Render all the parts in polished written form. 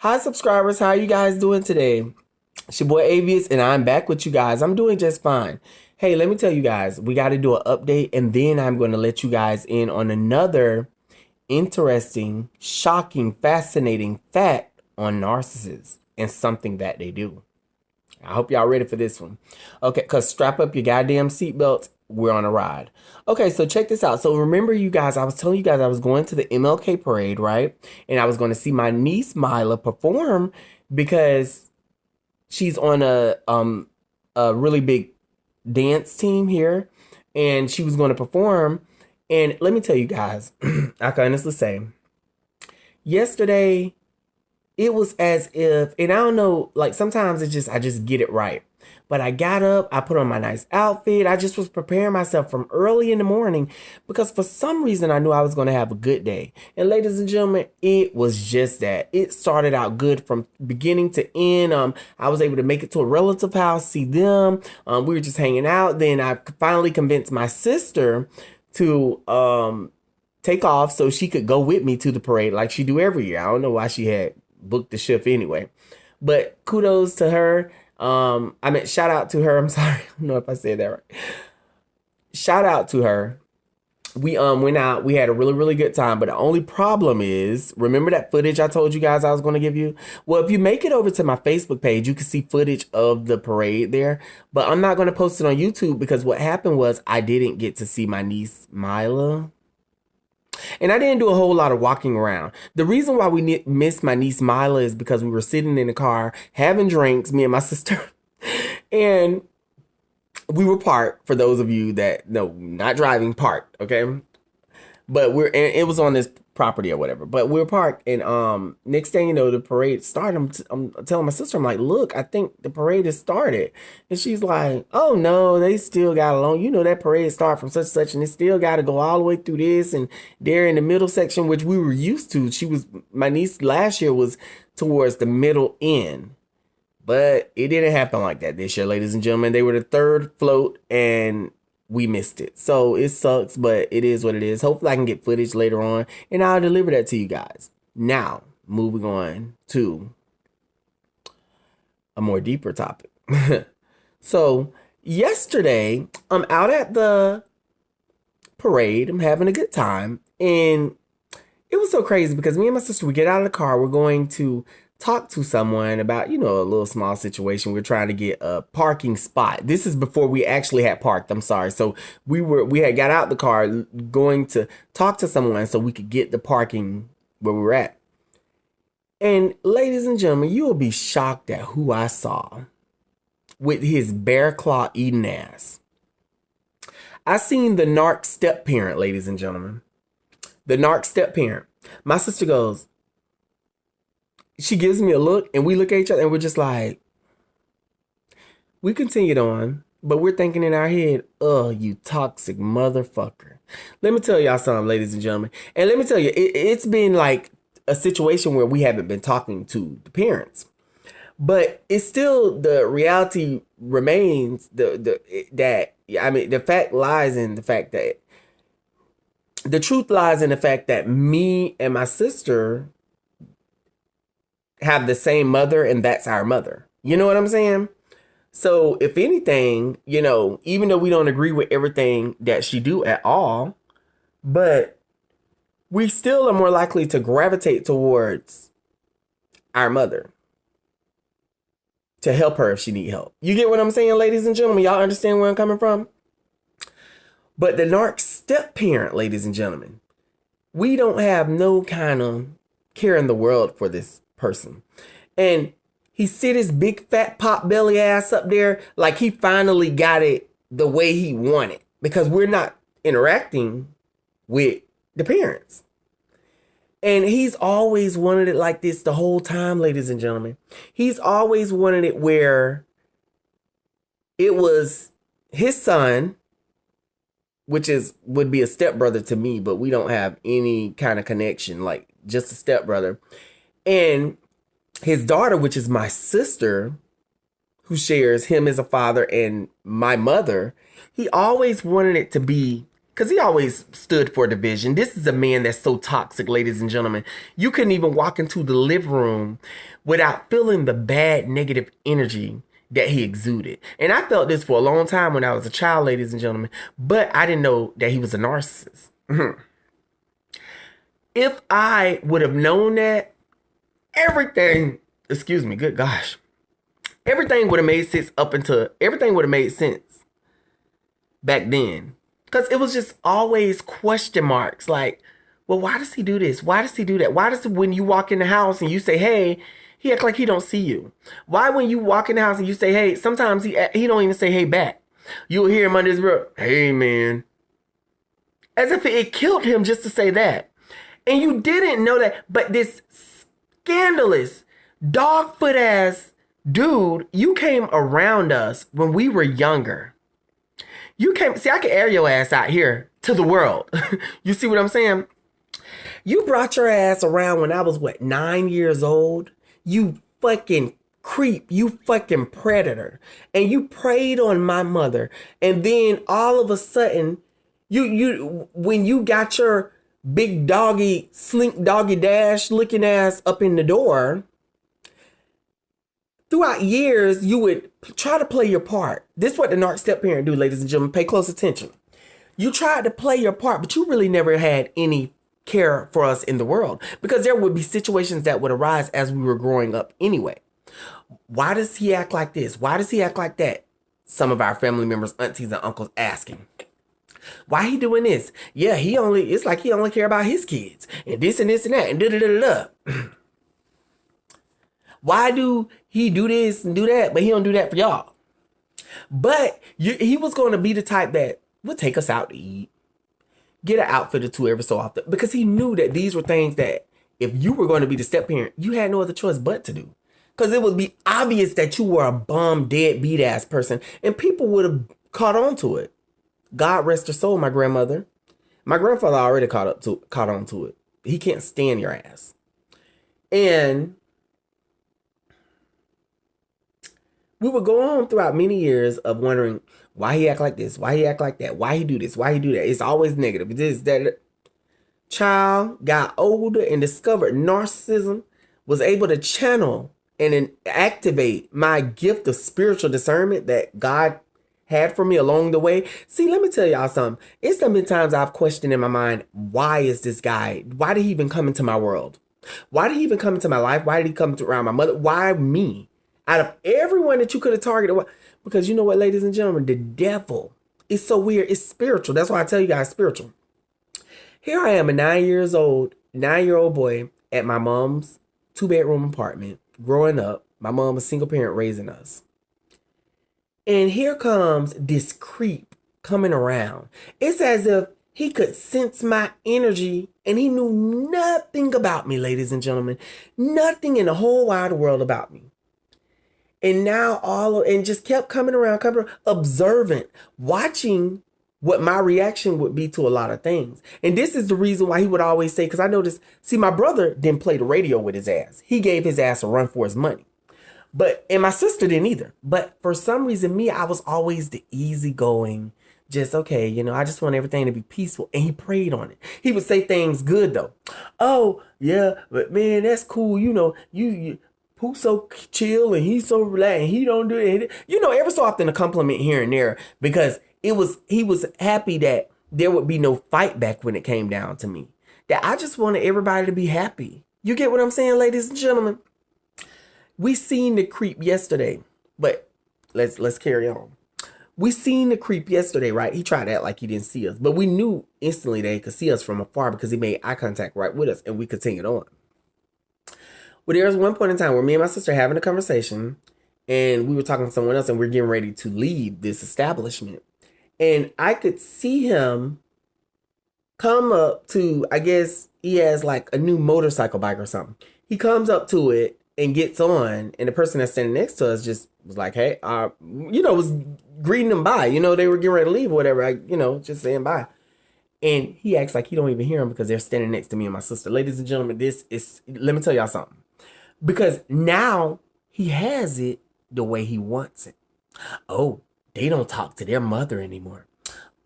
Hi, subscribers. How are you guys doing today? It's your boy Avius, and I'm back with you guys. I'm doing just fine. Hey, let me tell you guys, we got to do an update, and then I'm going to let you guys in on another interesting, shocking, fascinating fact on narcissists and something that they do. I hope y'all ready for this one. Okay, because strap up your goddamn seatbelts. We're on a ride. Okay, so check this out. So remember, you guys, I was telling you guys I was going to the MLK parade, right? And I was going to see my niece Mila perform because she's on a really big dance team here, and she was going to perform. And let me tell you guys, I can honestly say, yesterday it was as if, and I don't know, like sometimes I just get it right. But I got up, I put on my nice outfit. I just was preparing myself from early in the morning because for some reason I knew I was going to have a good day. And ladies and gentlemen, it was just that. It started out good from beginning to end. I was able to make it to a relative house, see them. We were just hanging out. Then I finally convinced my sister to take off so she could go with me to the parade like she do every year. I don't know why she had booked the ship anyway. But kudos to her. I meant shout out to her. I'm sorry. I don't know if I said that right. Shout out to her. We went out. We had a really, really good time. But the only problem is, remember that footage I told you guys I was going to give you? Well, if you make it over to my Facebook page, you can see footage of the parade there. But I'm not going to post it on YouTube because what happened was I didn't get to see my niece Mila. And I didn't do a whole lot of walking around. The reason why we missed my niece Mila is because we were sitting in the car having drinks, me and my sister, and we were parked. For those of you that know, not driving, parked, okay? But and it was on this property or whatever. But we were parked, and next thing you know, the parade started. I'm telling my sister, I'm like, look, I think the parade has started, and she's like, oh no, they still got along. You know that parade start from such and such, and it still got to go all the way through this, and they're in the middle section, which we were used to. My niece last year was towards the middle end. But it didn't happen like that this year, ladies and gentlemen. They were the third float, and we missed it. So it sucks, but it is what it is. Hopefully I can get footage later on and I'll deliver that to you guys. Now, moving on to a more deeper topic. So yesterday, I'm out at the parade. I'm having a good time. And it was so crazy because me and my sister, we get out of the car. We're going to talk to someone about, a little small situation. We're trying to get a parking spot. This is before we actually had parked. I'm sorry. So we had got out the car going to talk to someone so we could get the parking where we were at. And ladies and gentlemen, you will be shocked at who I saw with his bear claw eating ass. I seen the Narc step parent, ladies and gentlemen. The Narc step parent. My sister goes, she gives me a look and we look at each other and we're just like, we continued on, but we're thinking in our head, oh, you toxic motherfucker. Let me tell y'all something, ladies and gentlemen. And let me tell you, it's been like a situation where we haven't been talking to the parents. But it's still, the reality remains the fact lies in the fact that, the truth lies in the fact that me and my sister have the same mother, and that's our mother. You know what I'm saying? So if anything, even though we don't agree with everything that she do at all, but we still are more likely to gravitate towards our mother to help her if she need help. You get what I'm saying, ladies and gentlemen? Y'all understand where I'm coming from? But the Narc step parent, ladies and gentlemen, we don't have no kind of care in the world for this person. And he sit his big fat pot belly ass up there like he finally got it the way he wanted, because we're not interacting with the parents. And he's always wanted it like this the whole time, ladies and gentlemen. He's always wanted it where it was his son, which would be a stepbrother to me, but we don't have any kind of connection, like just a stepbrother. And his daughter, which is my sister, who shares him as a father and my mother, he always wanted it to be because he always stood for division. This is a man that's so toxic, ladies and gentlemen. You couldn't even walk into the living room without feeling the bad, negative energy that he exuded. And I felt this for a long time when I was a child, ladies and gentlemen, but I didn't know that he was a narcissist. If I would have known that, everything, excuse me, good gosh, everything would have made sense everything would have made sense back then. Because it was just always question marks like, well, why does he do this? Why does he do that? Why does when you walk in the house and you say, hey, he act like he don't see you? Why when you walk in the house and you say, hey, sometimes he don't even say hey back. You'll hear him under his breath, hey, man. As if it killed him just to say that. And you didn't know that. But this scandalous, dog-foot ass dude, you came around us when we were younger. You came, see, I can air your ass out here to the world. You see what I'm saying? You brought your ass around when I was, 9 years old? You fucking creep. You fucking predator. And you preyed on my mother. And then all of a sudden, when you got your big doggy, slink doggy dash looking ass up in the door, throughout years, you would try to play your part. This is what the narc step-parent do, ladies and gentlemen. Pay close attention. You tried to play your part, but you really never had any care for us in the world because there would be situations that would arise as we were growing up anyway. Why does he act like this? Why does he act like that? Some of our family members, aunties, and uncles asking. Why he doing this? Yeah, it's like he only care about his kids and this and this and that and da-da-da-da-da. Why do he do this and do that, but he don't do that for y'all? But he was going to be the type that would take us out to eat, get an outfit or two every so often, because he knew that these were things that if you were going to be the step parent, you had no other choice but to do. Because it would be obvious that you were a bum, deadbeat ass person, and people would have caught on to it. God rest her soul, my grandmother. My grandfather already caught on to it. He can't stand your ass. And we would go on throughout many years of wondering why he act like this, why he act like that, why he do this, why he do that. It's always negative. This, that. Child got older and discovered narcissism, was able to channel and activate my gift of spiritual discernment that God had for me along the way. See, let me tell y'all something. It's so many times I've questioned in my mind, why is this guy? Why did he even come into my world? Why did he even come into my life? Why did he come around my mother? Why me? Out of everyone that you could have targeted, because you know what, ladies and gentlemen, the devil is so weird. It's spiritual. That's why I tell you guys, spiritual. Here I am, a 9-year-old boy at my mom's 2-bedroom apartment, growing up. My mom was single parent raising us. And here comes this creep coming around. It's as if he could sense my energy and he knew nothing about me, ladies and gentlemen. Nothing in the whole wide world about me. And now and just kept coming around, observant, watching what my reaction would be to a lot of things. And this is the reason why he would always say, because I noticed, see, my brother didn't play the radio with his ass. He gave his ass a run for his money. And my sister didn't either. But for some reason, I was always the easygoing, just, okay, I just want everything to be peaceful. And he prayed on it. He would say things good, though. Oh, yeah, but man, that's cool. You Pooh's so chill and he's so relaxed and he don't do it. Every so often a compliment here and there, because he was happy that there would be no fight back when it came down to me. That I just wanted everybody to be happy. You get what I'm saying, ladies and gentlemen? We seen the creep yesterday, but let's carry on. We seen the creep yesterday, right? He tried to act like he didn't see us, but we knew instantly that he could see us from afar because he made eye contact right with us, and we continued on. Well, there was one point in time where me and my sister having a conversation, and we were talking to someone else, and we're getting ready to leave this establishment. And I could see him come up to, I guess he has like a new motorcycle bike or something. He comes up to it and gets on, and the person that's standing next to us just was like, hey, was greeting them bye. They were getting ready to leave or whatever, just saying bye. And he acts like he don't even hear them because they're standing next to me and my sister. Ladies and gentlemen, let me tell y'all something. Because now he has it the way he wants it. Oh, they don't talk to their mother anymore.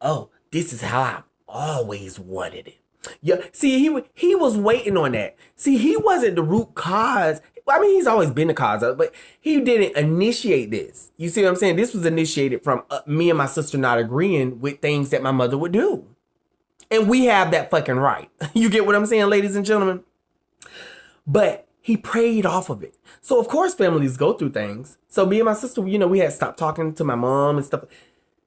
Oh, this is how always wanted it. Yeah, see, he was waiting on that. See, he wasn't the root cause. I mean, he's always been the cause of it, but he didn't initiate this. You see what I'm saying? This was initiated from me and my sister not agreeing with things that my mother would do. And we have that fucking right. You get what I'm saying, ladies and gentlemen? But he preyed off of it. So, of course, families go through things. So, me and my sister, we had stopped talking to my mom and stuff.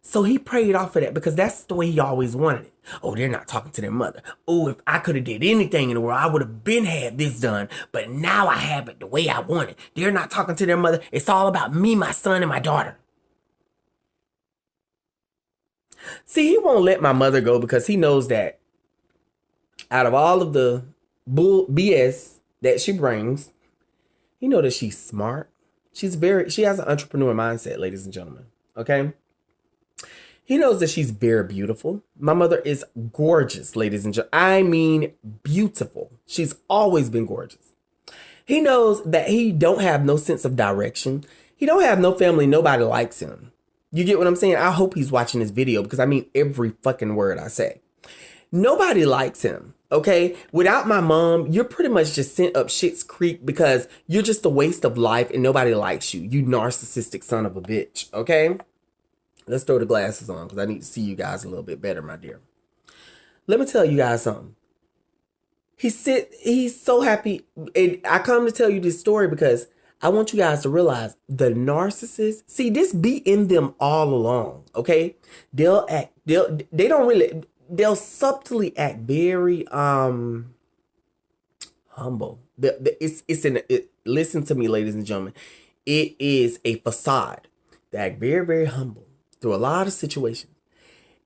So he prayed off of that because that's the way he always wanted it. Oh, they're not talking to their mother. Oh, if I could have did anything in the world, I would have been had this done. But now I have it the way I want it. They're not talking to their mother. It's all about me, my son, and my daughter. See, he won't let my mother go because he knows that out of all of the bull BS that she brings, he knows that she's smart. She has an entrepreneur mindset, ladies and gentlemen. Okay? He knows that she's very beautiful. My mother is gorgeous, ladies and gentlemen. I mean, beautiful. She's always been gorgeous. He knows that he don't have no sense of direction. He don't have no family. Nobody likes him. You get what I'm saying? I hope he's watching this video because I mean every fucking word I say. Nobody likes him, okay? Without my mom, you're pretty much just sent up shit's creek because you're just a waste of life and nobody likes you. You narcissistic son of a bitch, okay? Let's throw the glasses on because I need to see you guys a little bit better, my dear. Let me tell you guys something. He's so happy. And I come to tell you this story because I want you guys to realize the narcissists, see, this be in them all along, okay? They'll subtly act very humble. Listen to me, ladies and gentlemen. It is a facade. They act very, very humble through a lot of situations.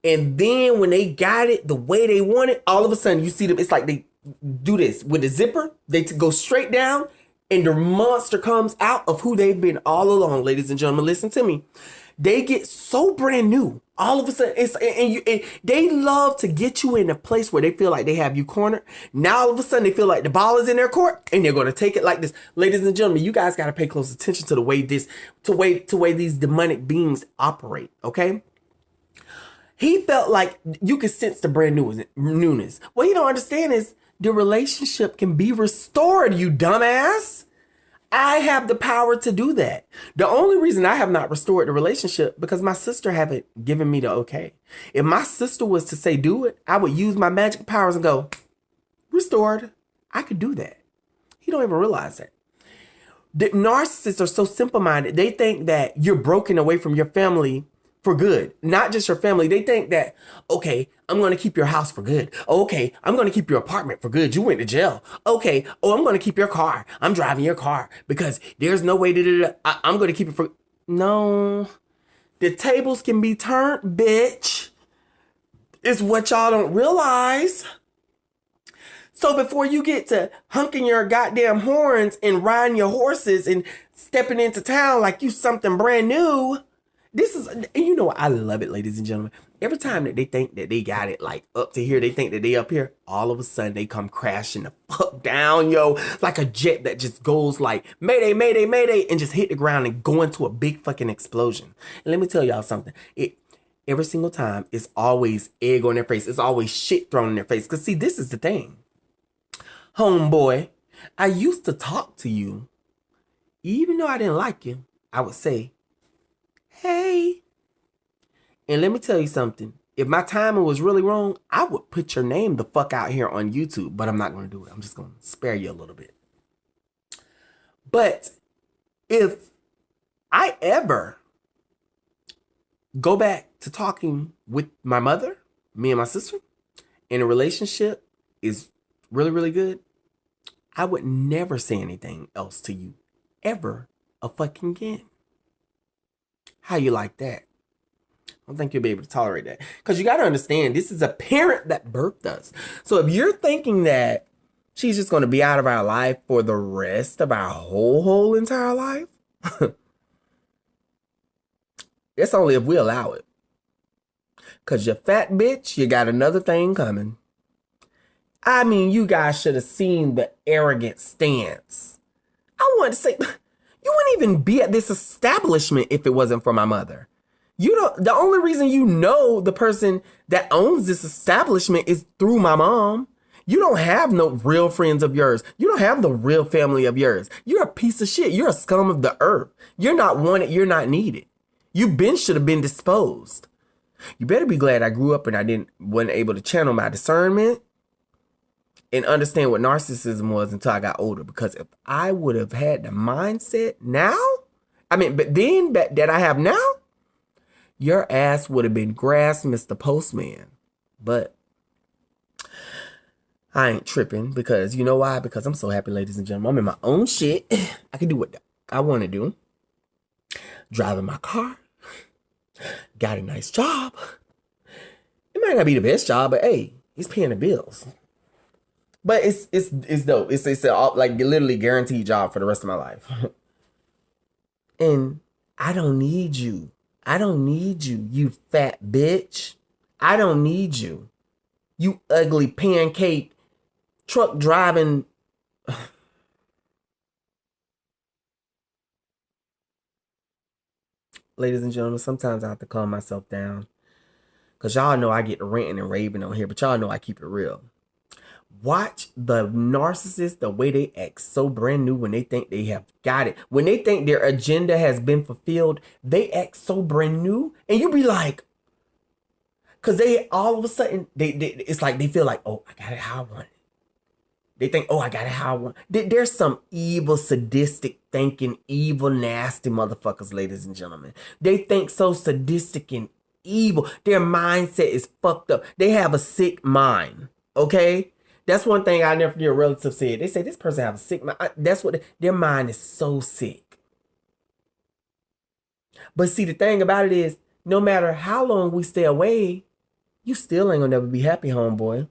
And then when they got it the way they want it, all of a sudden you see them, it's like they do this with the zipper. They go straight down and the monster comes out of who they've been all along, ladies and gentlemen. Listen to me. They get so brand new. All of a sudden, they love to get you in a place where they feel like they have you cornered. Now, all of a sudden, they feel like the ball is in their court, and they're going to take it like this. Ladies and gentlemen, you guys got to pay close attention to the way these demonic beings operate. Okay? He felt like you could sense the brand newness. What you don't understand is the relationship can be restored. You dumbass. I have the power to do that. The only reason I have not restored the relationship because my sister haven't given me the okay. If my sister was to say do it, I would use my magic powers and go, restored. I could do that. He don't even realize that. The narcissists are so simple-minded. They think that you're broken away from your family for good. Not just your family. They think that, okay, I'm going to keep your house for good. Okay, I'm going to keep your apartment for good. You went to jail. Okay, I'm going to keep your car. I'm driving your car because there's no way I'm going to keep it for... No. The tables can be turned, bitch. It's what y'all don't realize. So before you get to hunking your goddamn horns and riding your horses and stepping into town like you something brand new... This is, and you know, I love it, ladies and gentlemen. Every time that they think that they got it like up to here, they think that they up here, all of a sudden they come crashing the fuck down, yo, like a jet that just goes like, mayday, mayday, mayday, and just hit the ground and go into a big fucking explosion. And let me tell y'all something. Every single time, it's always egg on their face. It's always shit thrown in their face. Because see, this is the thing. Homeboy, I used to talk to you. Even though I didn't like you, I would say, hey. And let me tell you something. If my timing was really wrong, I would put your name the fuck out here on YouTube. But I'm not going to do it. I'm just going to spare you a little bit. But if I ever go back to talking with my mother, me and my sister, and a relationship is really, really good, I would never say anything else to you ever a fucking again. How you like that? I don't think you'll be able to tolerate that. Because you got to understand, this is a parent that birthed us. So if you're thinking that she's just going to be out of our life for the rest of our whole entire life, that's only if we allow it. Because you fat bitch, you got another thing coming. I mean, you guys should have seen the arrogant stance. I wanted to say... You wouldn't even be at this establishment if it wasn't for my mother. You don't, the only reason you know the person that owns this establishment is through my mom. You don't have no real friends of yours. You don't have the real family of yours. You're a piece of shit. You're a scum of the earth. You're not wanted. You're not needed. Should have been disposed. You better be glad I grew up and wasn't able to channel my discernment and understand what narcissism was until I got older. Because if I would have had the mindset now, that I have now, your ass would have been grass, Mr. Postman. But I ain't tripping because you know why? Because I'm so happy, ladies and gentlemen. I'm in my own shit. I can do what I want to do. Driving my car. Got a nice job. It might not be the best job, but hey, he's paying the bills. But it's dope. It's like literally guaranteed job for the rest of my life. And I don't need you. I don't need you, you fat bitch. I don't need you. You ugly pancake truck driving. Ladies and gentlemen, sometimes I have to calm myself down. Because y'all know I get ranting and raving on here, but y'all know I keep it real. Watch the narcissist, the way they act so brand new when they think they have got it. When they think their agenda has been fulfilled, they act so brand new. And you be like, because they all of a sudden, it's like they feel like, oh, I got it how I want it. They think, oh, I got it how I want it. There's some evil, sadistic thinking, evil, nasty motherfuckers, ladies and gentlemen. They think so sadistic and evil. Their mindset is fucked up. They have a sick mind, okay? That's one thing I never forget a relative said. They say this person have a sick mind. That's what their mind is so sick. But see, the thing about it is, no matter how long we stay away, you still ain't gonna never be happy, homeboy.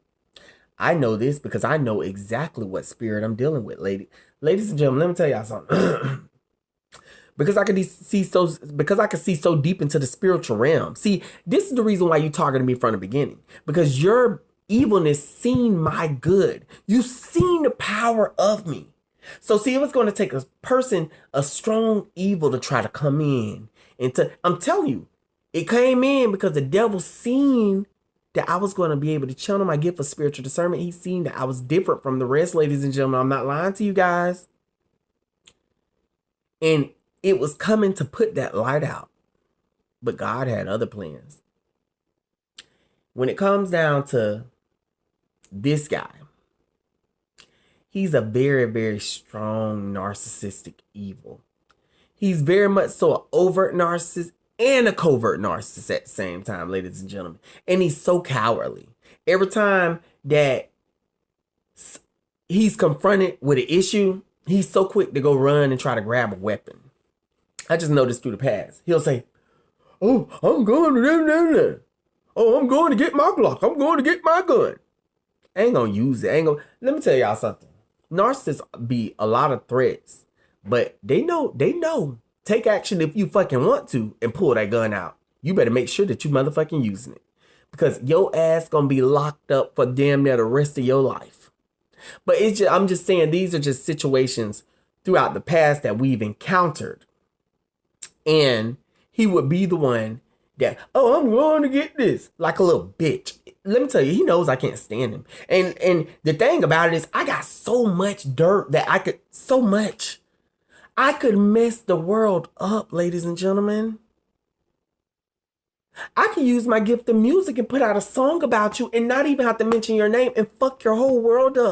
I know this because I know exactly what spirit I'm dealing with, ladies and gentlemen. Let me tell y'all something. Because I can see so deep into the spiritual realm. See, this is the reason why you targeted me from the beginning. Because your evilness seen my good. You seen the power of me. So see, it was going to take a strong evil to try to come in. I'm telling you, it came in because the devil seen that I was going to be able to channel my gift of spiritual discernment. He seen that I was different from the rest, ladies and gentlemen. I'm not lying to you guys. And it was coming to put that light out. But God had other plans. When it comes down to this guy, he's a very, very strong narcissistic evil. He's very much so an overt narcissist and a covert narcissist at the same time, ladies and gentlemen. And he's so cowardly. Every time that he's confronted with an issue, he's so quick to go run and try to grab a weapon. I just noticed through the past. He'll say, oh, I'm going to oh, I'm going to get my Glock. I'm going to get my gun. I ain't going to use it. Let me tell y'all something. Narcissists be a lot of threats, but they know. Take action if you fucking want to and pull that gun out. You better make sure that you motherfucking using it. Because your ass gonna be locked up for damn near the rest of your life. But I'm just saying, these are just situations throughout the past that we've encountered. And he would be the one that, oh, I'm going to get this. Like a little bitch. Let me tell you, he knows I can't stand him. And the thing about it is, I got so much dirt that I could mess the world up, ladies and gentlemen. I could use my gift of music and put out a song about you and not even have to mention your name and fuck your whole world up.